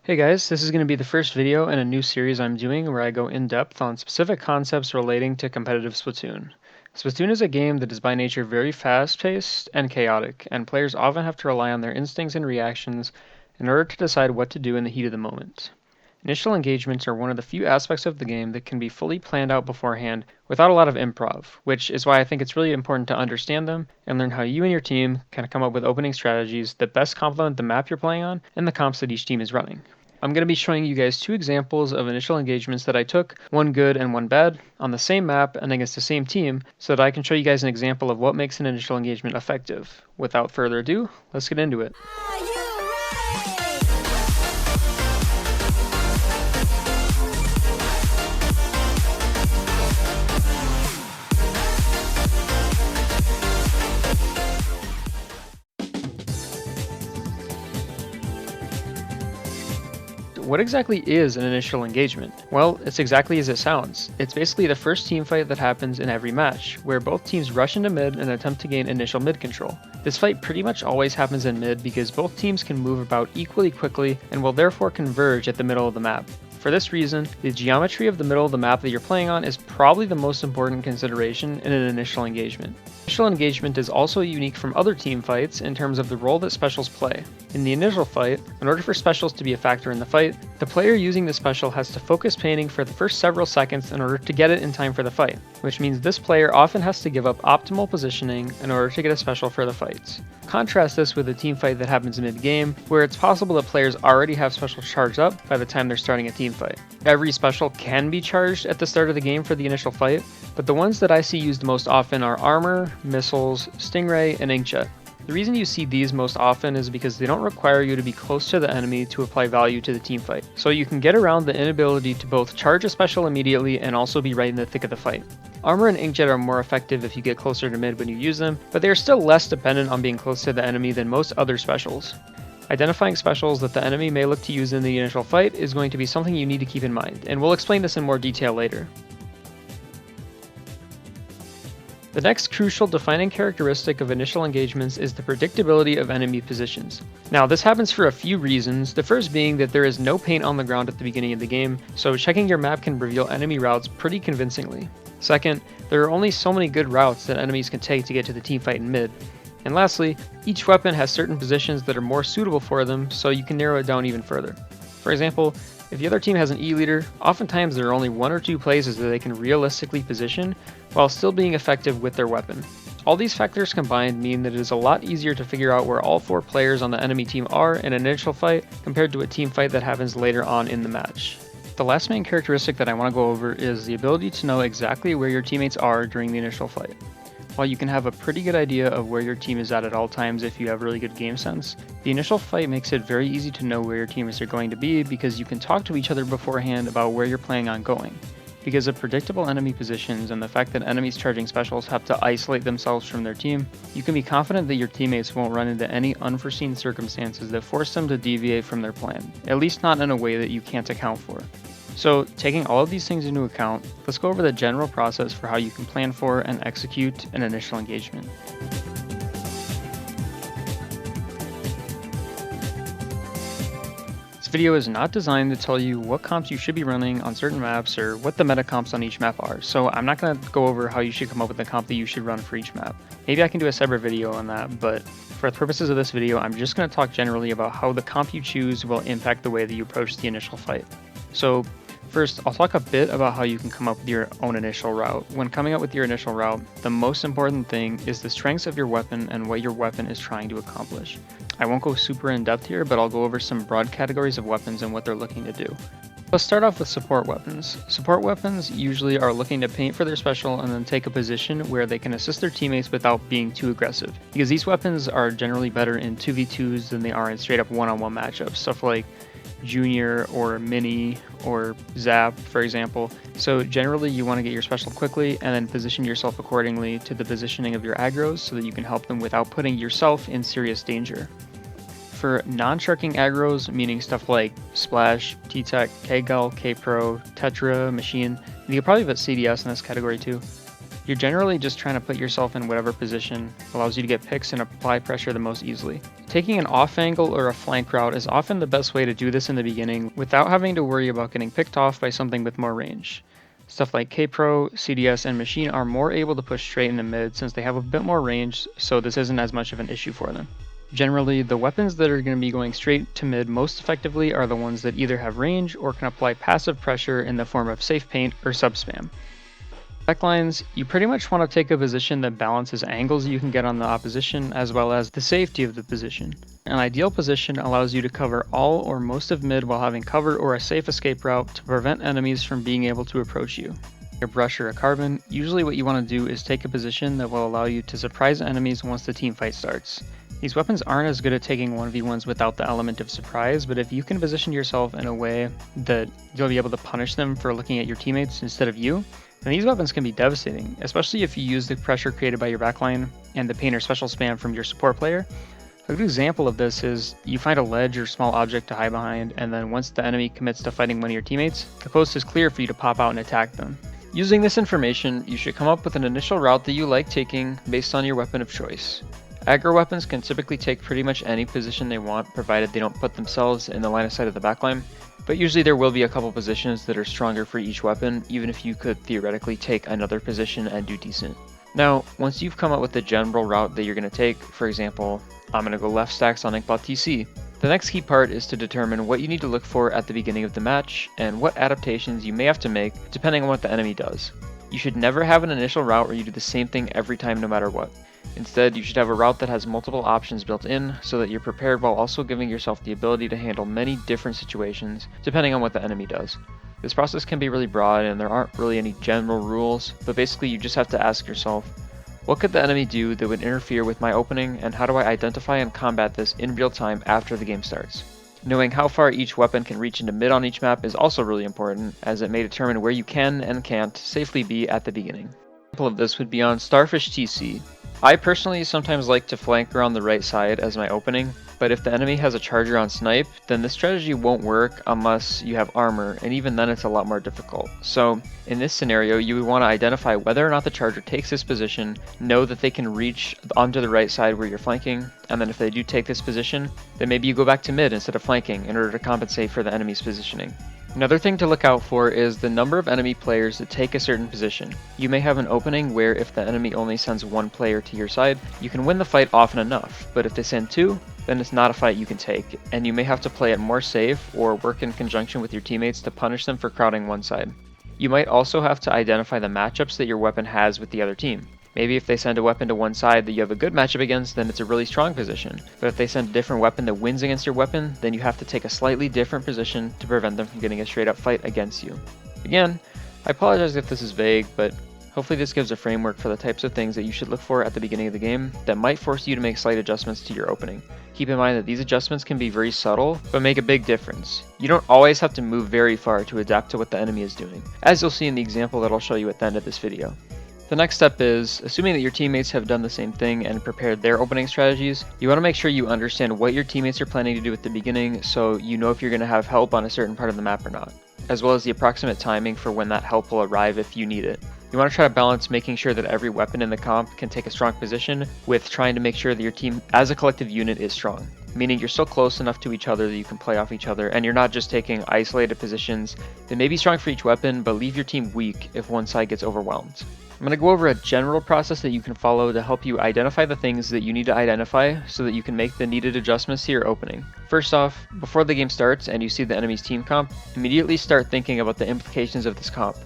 Hey guys, this is going to be the first video in a new series I'm doing where I go in depth on specific concepts relating to competitive Splatoon. Splatoon is a game that is by nature very fast paced and chaotic, and players often have to rely on their instincts and reactions in order to decide what to do in the heat of the moment. Initial engagements are one of the few aspects of the game that can be fully planned out beforehand without a lot of improv, which is why I think it's really important to understand them and learn how you and your team can come up with opening strategies that best complement the map you're playing on and the comps that each team is running. I'm going to be showing you guys two examples of initial engagements that I took, one good and one bad, on the same map and against the same team, so that I can show you guys an example of what makes an initial engagement effective. Without further ado, let's get into it. What exactly is an initial engagement? Well, it's exactly as it sounds. It's basically the first team fight that happens in every match, where both teams rush into mid and attempt to gain initial mid control. This fight pretty much always happens in mid because both teams can move about equally quickly and will therefore converge at the middle of the map. For this reason, the geometry of the middle of the map that you're playing on is probably the most important consideration in an initial engagement. Initial engagement is also unique from other team fights in terms of the role that specials play. In the initial fight, in order for specials to be a factor in the fight, the player using the special has to focus painting for the first several seconds in order to get it in time for the fight, which means this player often has to give up optimal positioning in order to get a special for the fights. Contrast this with a team fight that happens mid-game, where it's possible that players already have specials charged up by the time they're starting a team fight. Every special can be charged at the start of the game for the initial fight, but the ones that I see used most often are Armor, Missiles, Stingray, and Inkjet. The reason you see these most often is because they don't require you to be close to the enemy to apply value to the team fight, so you can get around the inability to both charge a special immediately and also be right in the thick of the fight. Armor and Inkjet are more effective if you get closer to mid when you use them, but they are still less dependent on being close to the enemy than most other specials. Identifying specials that the enemy may look to use in the initial fight is going to be something you need to keep in mind, and we'll explain this in more detail later. The next crucial defining characteristic of initial engagements is the predictability of enemy positions. Now, this happens for a few reasons, the first being that there is no paint on the ground at the beginning of the game, so checking your map can reveal enemy routes pretty convincingly. Second, there are only so many good routes that enemies can take to get to the teamfight in mid. And lastly, each weapon has certain positions that are more suitable for them, so you can narrow it down even further. For example, if the other team has an E-leader, oftentimes there are only one or two places that they can realistically position while still being effective with their weapon. All these factors combined mean that it is a lot easier to figure out where all four players on the enemy team are in an initial fight compared to a team fight that happens later on in the match. The last main characteristic that I want to go over is the ability to know exactly where your teammates are during the initial fight. While you can have a pretty good idea of where your team is at all times if you have really good game sense, the initial fight makes it very easy to know where your teammates are going to be because you can talk to each other beforehand about where you're planning on going. Because of predictable enemy positions and the fact that enemies charging specials have to isolate themselves from their team, you can be confident that your teammates won't run into any unforeseen circumstances that force them to deviate from their plan, at least not in a way that you can't account for. So, taking all of these things into account, let's go over the general process for how you can plan for and execute an initial engagement. This video is not designed to tell you what comps you should be running on certain maps or what the meta comps on each map are, so I'm not going to go over how you should come up with the comp that you should run for each map. Maybe I can do a separate video on that, but for the purposes of this video, I'm just going to talk generally about how the comp you choose will impact the way that you approach the initial fight. So, first, I'll talk a bit about how you can come up with your own initial route. When coming up with your initial route, the most important thing is the strengths of your weapon and what your weapon is trying to accomplish. I won't go super in depth here, but I'll go over some broad categories of weapons and what they're looking to do. Let's start off with support weapons. Support weapons usually are looking to paint for their special and then take a position where they can assist their teammates without being too aggressive. Because these weapons are generally better in 2v2s than they are in straight up one-on-one matchups. Stuff like Junior or Mini or Zap, for example. So generally you want to get your special quickly and then position yourself accordingly to the positioning of your aggros so that you can help them without putting yourself in serious danger. For non-sharking aggros, meaning stuff like Splash, T-Tech, K-Gull, K-Pro, Tetra, Machine, and you could probably put CDS in this category too. You're generally just trying to put yourself in whatever position allows you to get picks and apply pressure the most easily. Taking an off angle or a flank route is often the best way to do this in the beginning without having to worry about getting picked off by something with more range. Stuff like K-Pro, CDS, and Machine are more able to push straight into mid since they have a bit more range, so this isn't as much of an issue for them. Generally, the weapons that are going to be going straight to mid most effectively are the ones that either have range or can apply passive pressure in the form of safe paint or sub-spam. Backlines, you pretty much want to take a position that balances angles you can get on the opposition as well as the safety of the position. An ideal position allows you to cover all or most of mid while having cover or a safe escape route to prevent enemies from being able to approach you. A brush or a carbon, usually what you want to do is take a position that will allow you to surprise enemies once the team fight starts. These weapons aren't as good at taking 1v1s without the element of surprise, but if you can position yourself in a way that you'll be able to punish them for looking at your teammates instead of you, then these weapons can be devastating, especially if you use the pressure created by your backline and the paint or special spam from your support player. A good example of this is you find a ledge or small object to hide behind, and then once the enemy commits to fighting one of your teammates, the coast is clear for you to pop out and attack them. Using this information, you should come up with an initial route that you like taking based on your weapon of choice. Aggro weapons can typically take pretty much any position they want, provided they don't put themselves in the line of sight of the backline, but usually there will be a couple positions that are stronger for each weapon, even if you could theoretically take another position and do decent. Now, once you've come up with the general route that you're going to take, for example, I'm going to go left stacks on Inkbot TC, the next key part is to determine what you need to look for at the beginning of the match, and what adaptations you may have to make depending on what the enemy does. You should never have an initial route where you do the same thing every time no matter what. Instead, you should have a route that has multiple options built in so that you're prepared while also giving yourself the ability to handle many different situations depending on what the enemy does. This process can be really broad and there aren't really any general rules, but basically you just have to ask yourself, what could the enemy do that would interfere with my opening, and how do I identify and combat this in real time after the game starts? Knowing how far each weapon can reach into mid on each map is also really important, as it may determine where you can and can't safely be at the beginning. An example of this would be on Starfish TC. I personally sometimes like to flank around the right side as my opening, but if the enemy has a charger on snipe, then this strategy won't work unless you have armor, and even then it's a lot more difficult. So in this scenario, you would want to identify whether or not the charger takes this position, know that they can reach onto the right side where you're flanking, and then if they do take this position, then maybe you go back to mid instead of flanking in order to compensate for the enemy's positioning. Another thing to look out for is the number of enemy players that take a certain position. You may have an opening where if the enemy only sends one player to your side, you can win the fight often enough, but if they send two, then it's not a fight you can take, and you may have to play it more safe or work in conjunction with your teammates to punish them for crowding one side. You might also have to identify the matchups that your weapon has with the other team. Maybe if they send a weapon to one side that you have a good matchup against, then it's a really strong position. But if they send a different weapon that wins against your weapon, then you have to take a slightly different position to prevent them from getting a straight up fight against you. Again, I apologize if this is vague, but hopefully this gives a framework for the types of things that you should look for at the beginning of the game that might force you to make slight adjustments to your opening. Keep in mind that these adjustments can be very subtle, but make a big difference. You don't always have to move very far to adapt to what the enemy is doing, as you'll see in the example that I'll show you at the end of this video. The next step is, assuming that your teammates have done the same thing and prepared their opening strategies, you want to make sure you understand what your teammates are planning to do at the beginning so you know if you're going to have help on a certain part of the map or not, as well as the approximate timing for when that help will arrive if you need it. You want to try to balance making sure that every weapon in the comp can take a strong position with trying to make sure that your team as a collective unit is strong, meaning you're still close enough to each other that you can play off each other and you're not just taking isolated positions that may be strong for each weapon but leave your team weak if one side gets overwhelmed. I'm going to go over a general process that you can follow to help you identify the things that you need to identify so that you can make the needed adjustments to your opening. First off, before the game starts and you see the enemy's team comp, immediately start thinking about the implications of this comp.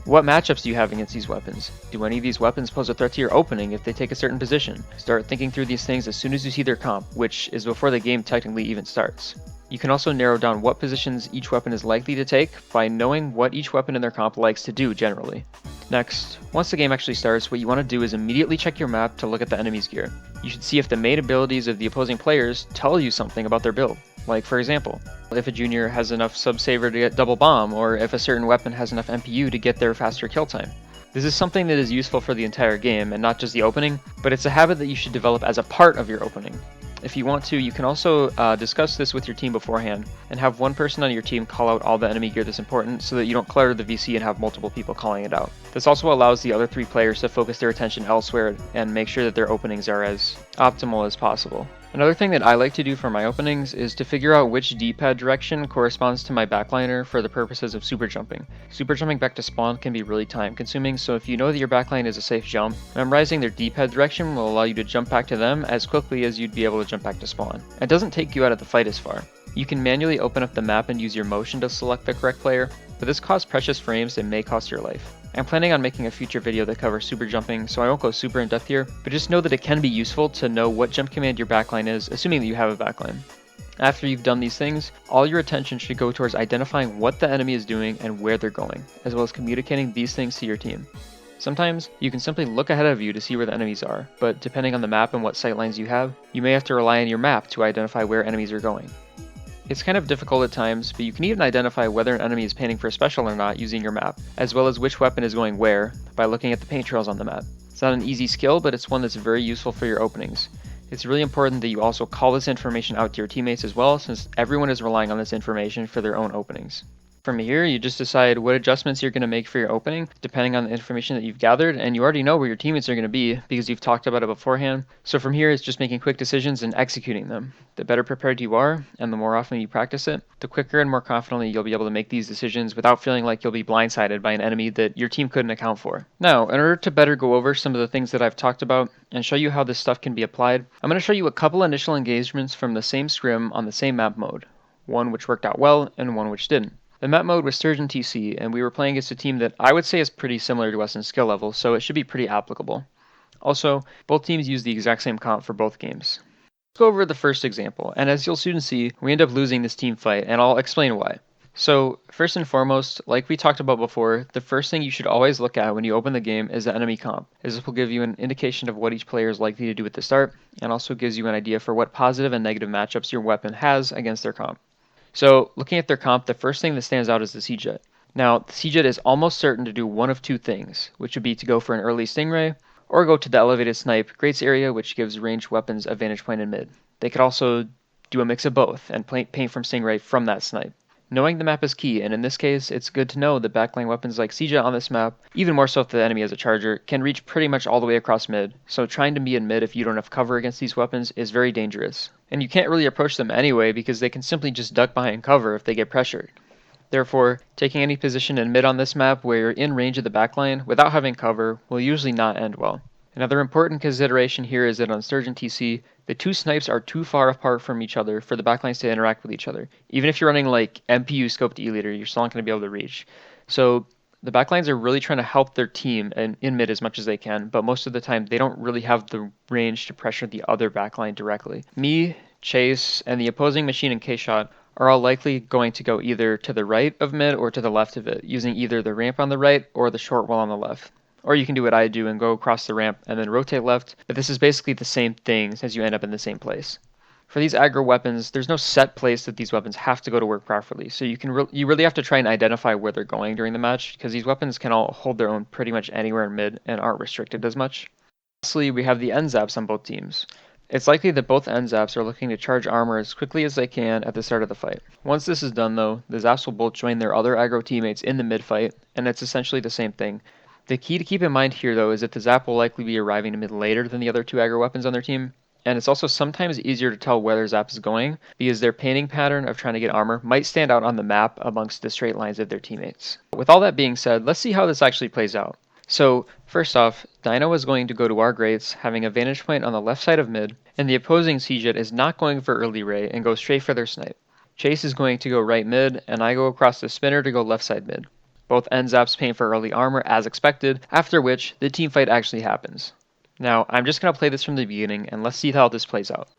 What matchups do you have against these weapons? Do any of these weapons pose a threat to your opening if they take a certain position? Start thinking through these things as soon as you see their comp, which is before the game technically even starts. You can also narrow down what positions each weapon is likely to take by knowing what each weapon in their comp likes to do generally. Next, once the game actually starts, what you want to do is immediately check your map to look at the enemy's gear. You should see if the main abilities of the opposing players tell you something about their build. Like for example, if a junior has enough sub-saver to get double bomb, or if a certain weapon has enough MPU to get their faster kill time. This is something that is useful for the entire game and not just the opening, but it's a habit that you should develop as a part of your opening. If you want to, you can also discuss this with your team beforehand and have one person on your team call out all the enemy gear that's important so that you don't clutter the VC and have multiple people calling it out. This also allows the other 3 players to focus their attention elsewhere and make sure that their openings are as optimal as possible. Another thing that I like to do for my openings is to figure out which D-pad direction corresponds to my backliner for the purposes of super jumping. Super jumping back to spawn can be really time consuming, so if you know that your backline is a safe jump, memorizing their D-pad direction will allow you to jump back to them as quickly as you'd be able to jump back to spawn. It doesn't take you out of the fight as far. You can manually open up the map and use your motion to select the correct player, but this costs precious frames that may cost your life. I'm planning on making a future video that covers super jumping, so I won't go super in depth here, but just know that it can be useful to know what jump command your backline is, assuming that you have a backline. After you've done these things, all your attention should go towards identifying what the enemy is doing and where they're going, as well as communicating these things to your team. Sometimes, you can simply look ahead of you to see where the enemies are, but depending on the map and what sightlines you have, you may have to rely on your map to identify where enemies are going. It's kind of difficult at times, but you can even identify whether an enemy is painting for a special or not using your map, as well as which weapon is going where, by looking at the paint trails on the map. It's not an easy skill, but it's one that's very useful for your openings. It's really important that you also call this information out to your teammates as well, since everyone is relying on this information for their own openings. From here, you just decide what adjustments you're going to make for your opening, depending on the information that you've gathered, and you already know where your teammates are going to be because you've talked about it beforehand. So from here, it's just making quick decisions and executing them. The better prepared you are, and the more often you practice it, the quicker and more confidently you'll be able to make these decisions without feeling like you'll be blindsided by an enemy that your team couldn't account for. Now, in order to better go over some of the things that I've talked about and show you how this stuff can be applied, I'm going to show you a couple initial engagements from the same scrim on the same map mode, one which worked out well and one which didn't. The map mode was Sturgeon TC, and we were playing against a team that I would say is pretty similar to us in skill level, so it should be pretty applicable. Also, both teams use the exact same comp for both games. Let's go over the first example, and as you'll soon see, we end up losing this team fight, and I'll explain why. So, first and foremost, like we talked about before, the first thing you should always look at when you open the game is the enemy comp, as this will give you an indication of what each player is likely to do at the start, and also gives you an idea for what positive and negative matchups your weapon has against their comp. So, looking at their comp, the first thing that stands out is the Sea-Jet. Now, the Sea-Jet is almost certain to do one of two things, which would be to go for an early Stingray, or go to the elevated snipe Greats area, which gives ranged weapons a vantage point in mid. They could also do a mix of both, and paint from Stingray from that snipe. Knowing the map is key, and in this case, it's good to know that backline weapons like Sea-Jet on this map, even more so if the enemy has a charger, can reach pretty much all the way across mid, so trying to be in mid if you don't have cover against these weapons is very dangerous. And you can't really approach them anyway because they can simply just duck behind cover if they get pressured. Therefore, taking any position in mid on this map where you're in range of the backline without having cover will usually not end well. Another important consideration here is that on Sturgeon TC, the two snipes are too far apart from each other for the backlines to interact with each other. Even if you're running like MPU scoped E-leader, you're still not going to be able to reach. So the backlines are really trying to help their team in mid as much as they can, but most of the time they don't really have the range to pressure the other backline directly. Me, Chase, and the opposing machine and K-Shot are all likely going to go either to the right of mid or to the left of it, using either the ramp on the right or the short wall on the left. Or you can do what I do and go across the ramp and then rotate left, but this is basically the same thing as you end up in the same place. For these aggro weapons, there's no set place that these weapons have to go to work properly, so you really have to try and identify where they're going during the match, because these weapons can all hold their own pretty much anywhere in mid and aren't restricted as much. Lastly, we have the end zaps on both teams. It's likely that both end zaps are looking to charge armor as quickly as they can at the start of the fight. Once this is done though, the zaps will both join their other aggro teammates in the mid fight, and it's essentially the same thing. The key to keep in mind here though is that the zap will likely be arriving in mid later than the other two aggro weapons on their team, and it's also sometimes easier to tell where their zap is going because their painting pattern of trying to get armor might stand out on the map amongst the straight lines of their teammates. With all that being said, let's see how this actually plays out. So, first off, Dino is going to go to our Greats, having a vantage point on the left side of mid, and the opposing Sea-Jet is not going for early ray and goes straight for their snipe. Chase is going to go right mid, and I go across the spinner to go left side mid. Both end zaps paint for early armor as expected, after which the team fight actually happens. Now, I'm just going to play this from the beginning, and let's see how this plays out.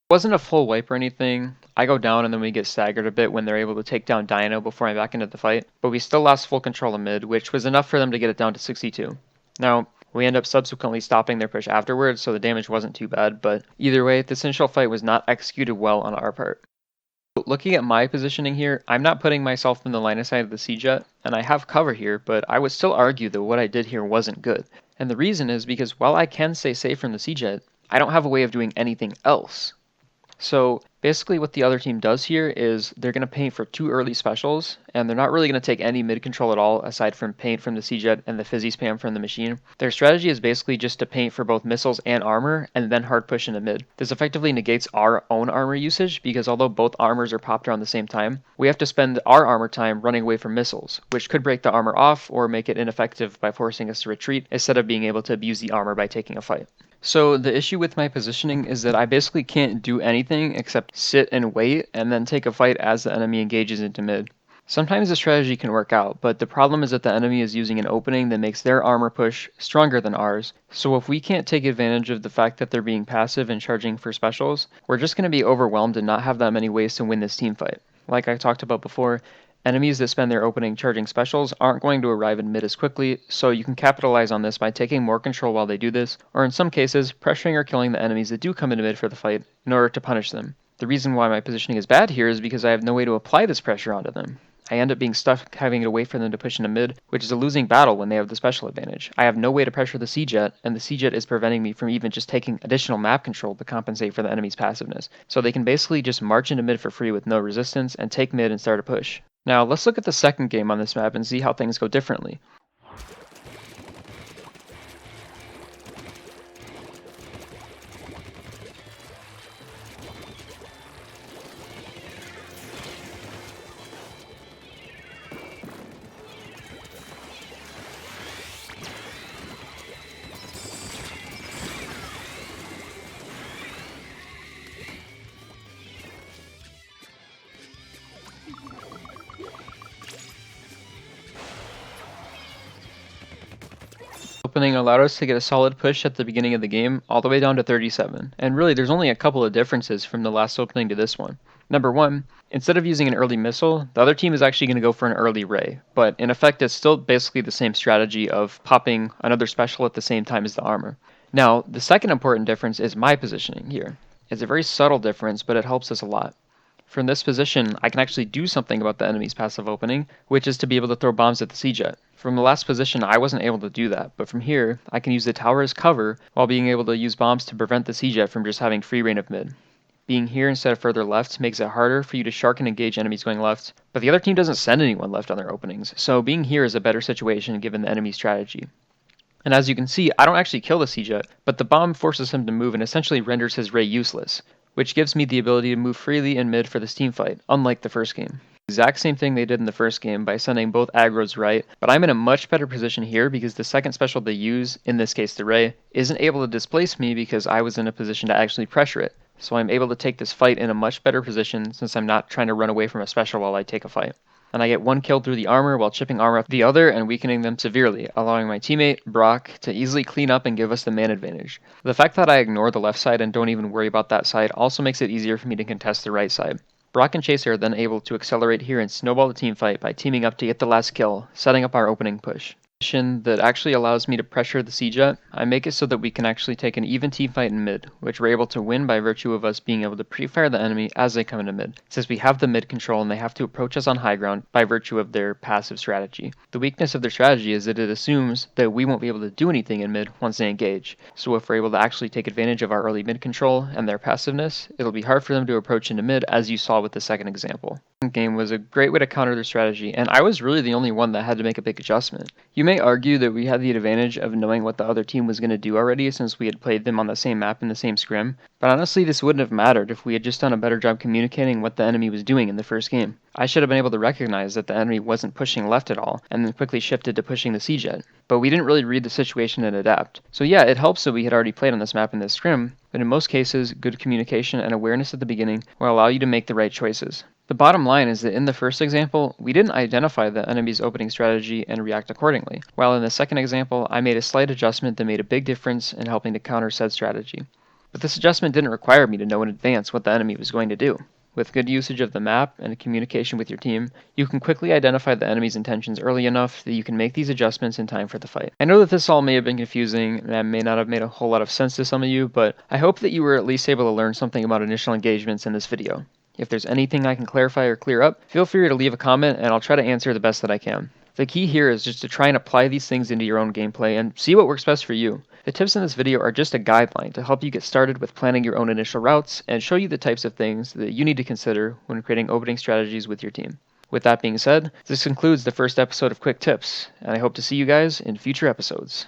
Wasn't a full wipe or anything. I go down and then we get staggered a bit when they're able to take down Dino before I'm back into the fight, but we still lost full control of mid, which was enough for them to get it down to 62. Now, we end up subsequently stopping their push afterwards, so the damage wasn't too bad, but either way, this initial fight was not executed well on our part. Looking at my positioning here, I'm not putting myself in the line of sight of the siege yet, and I have cover here, but I would still argue that what I did here wasn't good. And the reason is because while I can stay safe from the siege yet, I don't have a way of doing anything else. So basically what the other team does here is they're going to paint for 2 early specials, and they're not really going to take any mid control at all aside from paint from the C-Jet and the fizzy spam from the machine. Their strategy is basically just to paint for both missiles and armor, and then hard push into mid. This effectively negates our own armor usage, because although both armors are popped around the same time, we have to spend our armor time running away from missiles, which could break the armor off or make it ineffective by forcing us to retreat, instead of being able to abuse the armor by taking a fight. So the issue with my positioning is that I basically can't do anything except sit and wait and then take a fight as the enemy engages into mid. Sometimes the strategy can work out, but the problem is that the enemy is using an opening that makes their armor push stronger than ours. So if we can't take advantage of the fact that they're being passive and charging for specials, we're just going to be overwhelmed and not have that many ways to win this team fight. Like I talked about before, enemies that spend their opening charging specials aren't going to arrive in mid as quickly, so you can capitalize on this by taking more control while they do this, or in some cases, pressuring or killing the enemies that do come into mid for the fight in order to punish them. The reason why my positioning is bad here is because I have no way to apply this pressure onto them. I end up being stuck having to wait for them to push into mid, which is a losing battle when they have the special advantage. I have no way to pressure the C-Jet, and the C-Jet is preventing me from even just taking additional map control to compensate for the enemy's passiveness. So they can basically just march into mid for free with no resistance and take mid and start a push. Now let's look at the second game on this map and see how things go differently. Opening allowed us to get a solid push at the beginning of the game, all the way down to 37. And really, there's only a couple of differences from the last opening to this one. Number one, instead of using an early missile, the other team is actually going to go for an early ray. But in effect, it's still basically the same strategy of popping another special at the same time as the armor. Now, the second important difference is my positioning here. It's a very subtle difference, but it helps us a lot. From this position, I can actually do something about the enemy's passive opening, which is to be able to throw bombs at the C-Jet. From the last position, I wasn't able to do that, but from here, I can use the tower as cover while being able to use bombs to prevent the C-Jet from just having free reign of mid. Being here instead of further left makes it harder for you to shark and engage enemies going left, but the other team doesn't send anyone left on their openings, so being here is a better situation given the enemy strategy. And as you can see, I don't actually kill the C-Jet, but the bomb forces him to move and essentially renders his ray useless, which gives me the ability to move freely in mid for this team fight, unlike the first game. Exact same thing they did in the first game by sending both aggros right, but I'm in a much better position here because the second special they use, in this case the ray, isn't able to displace me because I was in a position to actually pressure it. So I'm able to take this fight in a much better position since I'm not trying to run away from a special while I take a fight. And I get one kill through the armor while chipping armor off the other and weakening them severely, allowing my teammate, Brock, to easily clean up and give us the man advantage. The fact that I ignore the left side and don't even worry about that side also makes it easier for me to contest the right side. Brock and Chaser are then able to accelerate here and snowball the team fight by teaming up to get the last kill, setting up our opening push. That actually allows me to pressure the C-Jet, I make it so that we can actually take an even team fight in mid, which we're able to win by virtue of us being able to pre-fire the enemy as they come into mid, since we have the mid control and they have to approach us on high ground by virtue of their passive strategy. The weakness of their strategy is that it assumes that we won't be able to do anything in mid once they engage, so if we're able to actually take advantage of our early mid control and their passiveness, it'll be hard for them to approach into mid, as you saw with the second example. The game was a great way to counter their strategy, and I was really the only one that had to make a big adjustment. You may argue that we had the advantage of knowing what the other team was going to do already since we had played them on the same map in the same scrim, but honestly this wouldn't have mattered if we had just done a better job communicating what the enemy was doing in the first game. I should have been able to recognize that the enemy wasn't pushing left at all, and then quickly shifted to pushing the C-Jet, but we didn't really read the situation and adapt. So yeah, it helps that we had already played on this map in this scrim, but in most cases, good communication and awareness at the beginning will allow you to make the right choices. The bottom line is that in the first example, we didn't identify the enemy's opening strategy and react accordingly, while in the second example, I made a slight adjustment that made a big difference in helping to counter said strategy. But this adjustment didn't require me to know in advance what the enemy was going to do. With good usage of the map and communication with your team, you can quickly identify the enemy's intentions early enough that you can make these adjustments in time for the fight. I know that this all may have been confusing and may not have made a whole lot of sense to some of you, but I hope that you were at least able to learn something about initial engagements in this video. If there's anything I can clarify or clear up, feel free to leave a comment and I'll try to answer the best that I can. The key here is just to try and apply these things into your own gameplay and see what works best for you. The tips in this video are just a guideline to help you get started with planning your own initial routes and show you the types of things that you need to consider when creating opening strategies with your team. With that being said, this concludes the first episode of Quick Tips, and I hope to see you guys in future episodes.